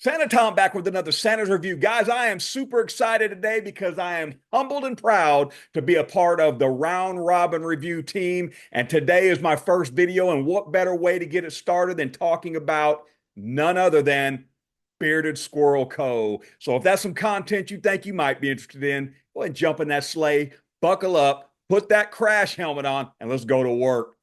Santa Tom back with another Santa's Review. Guys, I am super excited today because I am humbled and proud to be a part of the Round Robin Review team. And today is my first video. And what better way to get it started than talking about none other than Bearded Squirrel Co. So if that's some content you think you might be interested in, go ahead and jump in that sleigh, buckle up, put that crash helmet on, and let's go to work.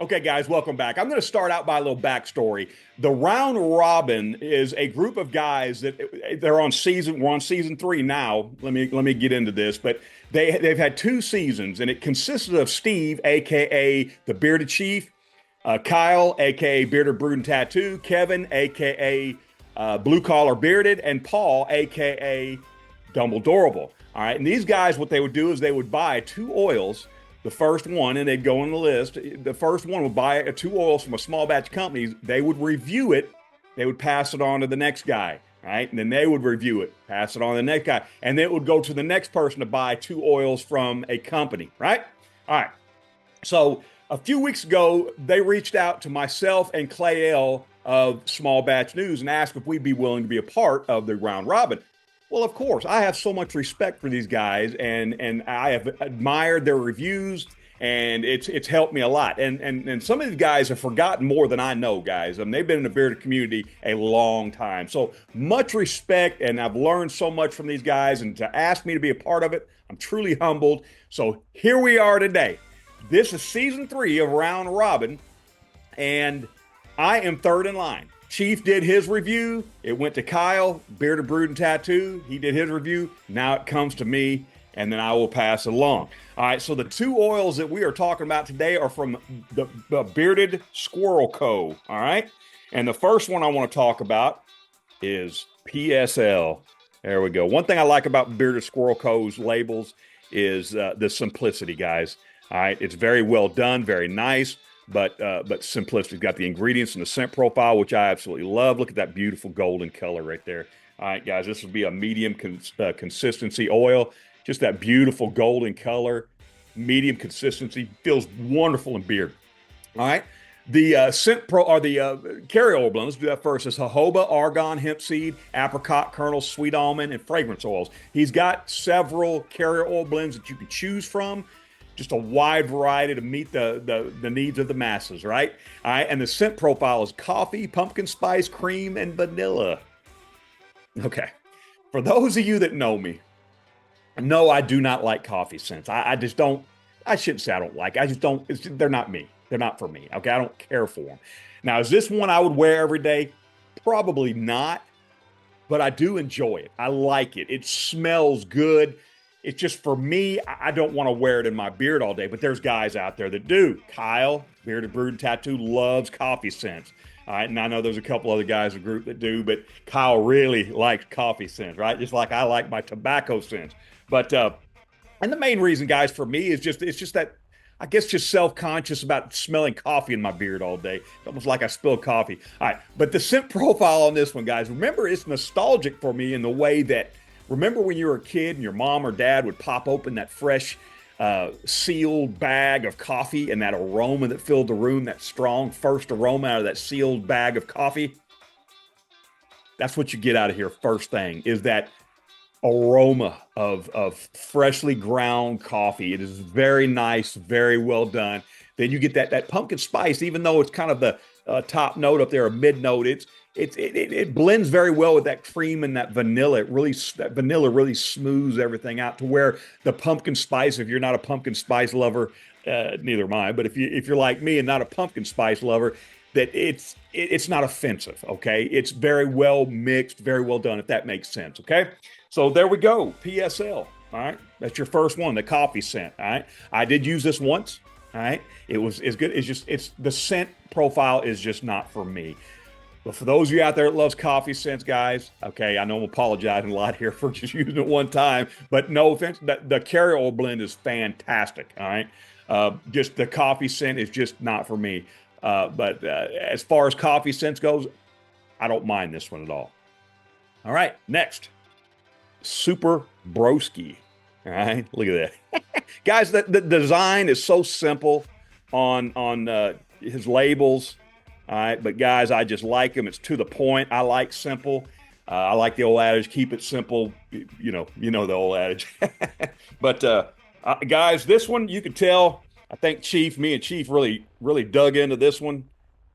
Okay, guys, welcome back. I'm going to start out by a little backstory. The Round Robin is a group of guys that we're on season 3 now. Let me get into this, but they've had 2 seasons, and it consisted of Steve, aka the Bearded Chief, Kyle, aka Bearded Brood and Tattoo, Kevin, aka Blue Collar Bearded, and Paul, aka Dumbledorable. All right, and these guys, what they would do is they would buy 2 oils. The first one, and they'd go on the list. The first one would buy 2 oils from a small batch company. They would review it. They would pass it on to the next guy, right? And then they would review it, pass it on to the next guy. And then it would go to the next person to buy 2 oils from a company, right? All right. So a few weeks ago, they reached out to myself and Clay L of Small Batch News and asked if we'd be willing to be a part of the Round Robin. Well, of course, I have so much respect for these guys, and I have admired their reviews, and it's helped me a lot. And some of these guys have forgotten more than I know, guys. I mean, they've been in the bearded community a long time. So much respect, and I've learned so much from these guys, and to ask me to be a part of it, I'm truly humbled. So here we are today. This is season 3 of Round Robin, and I am third in line. Chief did his review. It went to Kyle, Bearded Brood and Tattoo. He did his review. Now it comes to me, and then I will pass it along. All right, so the 2 oils that we are talking about today are from the Bearded Squirrel Co. All right, and the first one I want to talk about is PSL. There we go. One thing I like about Bearded Squirrel Co.'s labels is the simplicity, guys. All right, it's very well done, very nice. But simplicity. It's got the ingredients and the scent profile, which I absolutely love. Look at that beautiful golden color right there. All right, guys, this will be a medium consistency oil. Just that beautiful golden color, medium consistency, feels wonderful in beard. All right, the scent pro or the carrier oil blend. Let's do that first. It's jojoba, argan, hemp seed, apricot kernel, sweet almond, and fragrance oils. He's got several carrier oil blends that you can choose from. Just a wide variety to meet the needs of the masses, right? All right, and the scent profile is coffee, pumpkin spice, cream, and vanilla. Okay, for those of you that know me, no, I do not like coffee scents. I just don't. I shouldn't say I don't like. I just don't. They're not me. They're not for me. Okay, I don't care for them. Now, is this one I would wear every day? Probably not, but I do enjoy it. I like it. It smells good. It's just for me, I don't want to wear it in my beard all day, but there's guys out there that do. Kyle, Bearded Brood and Tattoo, loves coffee scents. All right, and I know there's a couple other guys in the group that do, but Kyle really likes coffee scents, right? Just like I like my tobacco scents. But and the main reason, guys, for me is just that I guess just self-conscious about smelling coffee in my beard all day. It's almost like I spilled coffee. All right, but the scent profile on this one, guys, remember it's nostalgic for me in the way that remember when you were a kid and your mom or dad would pop open that fresh sealed bag of coffee and that aroma that filled the room, that strong first aroma out of that sealed bag of coffee? That's what you get out of here first thing, is that aroma of freshly ground coffee. It is very nice, very well done. Then you get that pumpkin spice, even though it's kind of the top note up there, a mid note, it blends very well with that cream and that vanilla. That vanilla really smooths everything out to where the pumpkin spice, if you're not a pumpkin spice lover, neither am I, but if you're like me and not a pumpkin spice lover, that it's not offensive, okay? It's very well mixed, very well done, if that makes sense, okay? So there we go, PSL, all right? That's your first one, the coffee scent, all right? I did use this once, all right? It's good. It's the scent profile is just not for me. But for those of you out there that loves coffee scents, guys, okay, I know I'm apologizing a lot here for just using it one time, but no offense, the carrier oil blend is fantastic, all right? Just the coffee scent is just not for me. But as far as coffee scents goes, I don't mind this one at all. All right, next. Super Broski. All right, look at that, guys. The design is so simple on his labels. All right, but guys, I just like him. It's to the point. I like simple. I like the old adage, keep it simple. You know the old adage. But guys, this one you could tell. I think me and Chief really dug into this one.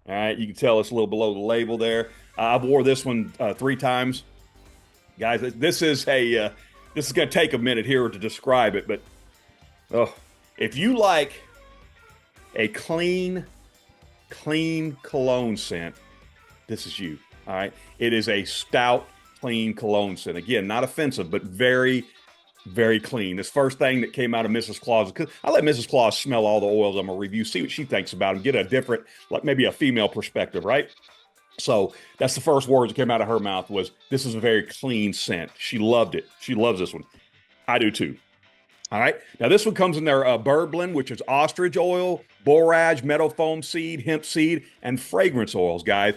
All right, you can tell it's a little below the label there. I've wore this one 3 times, guys. This is going to take a minute here to describe it, but oh, if you like a clean cologne scent, this is you. All right. It is a stout, clean cologne scent. Again, not offensive, but very, very clean. This first thing that came out of Mrs. Claus, because I let Mrs. Claus smell all the oils I'm going to review, see what she thinks about them, get a different, like maybe a female perspective, right? So that's the first words that came out of her mouth was, this is a very clean scent. She loved it. She loves this one. I do too. All right. Now this one comes in their bird blend, which is ostrich oil, borage, meadow foam seed, hemp seed, and fragrance oils, guys.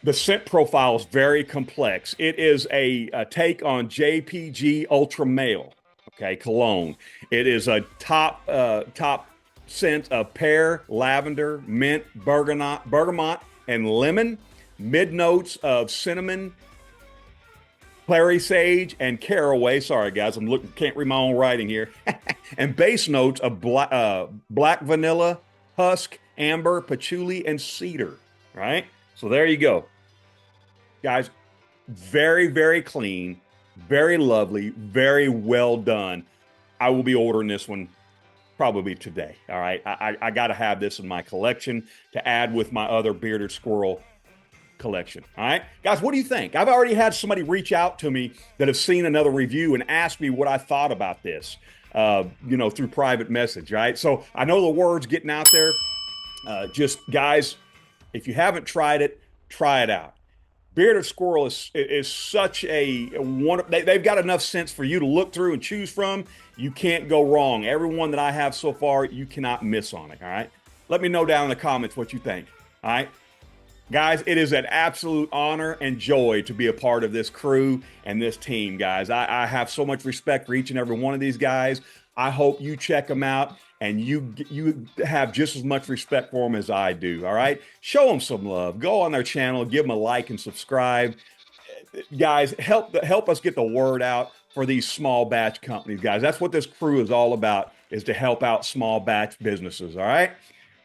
The scent profile is very complex. It is a take on JPG Ultra Male, okay, cologne. It is a top scent of pear, lavender, mint, bergamot, and lemon. Mid notes of cinnamon, clary sage, and caraway. Sorry, guys, can't read my own writing here. And base notes of black vanilla, husk, amber, patchouli, and cedar. Right. So there you go, guys. Very, very clean, very lovely, very well done. I will be ordering this one probably today. All right. I got to have this in my collection to add with my other Bearded Squirrel collection. All right, guys, what do you think? I've already had somebody reach out to me that have seen another review and asked me what I thought about this, through private message. Right. So I know the word's getting out there. Just guys, if you haven't tried it, try it out. Bearded Squirrel is such a one. They've got enough scents for you to look through and choose from. You can't go wrong. Every one that I have so far, you cannot miss on it. All right. Let me know down in the comments what you think. All right. Guys, it is an absolute honor and joy to be a part of this crew and this team, guys. I have so much respect for each and every one of these guys. I hope you check them out and you have just as much respect for them as I do, all right? Show them some love. Go on their channel, give them a like and subscribe. Guys, help us get the word out for these small batch companies, guys. That's what this crew is all about, is to help out small batch businesses, all right?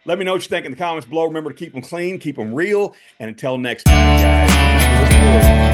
Let me know what you think in the comments below. Remember to keep them clean, keep them real, and until next time, guys.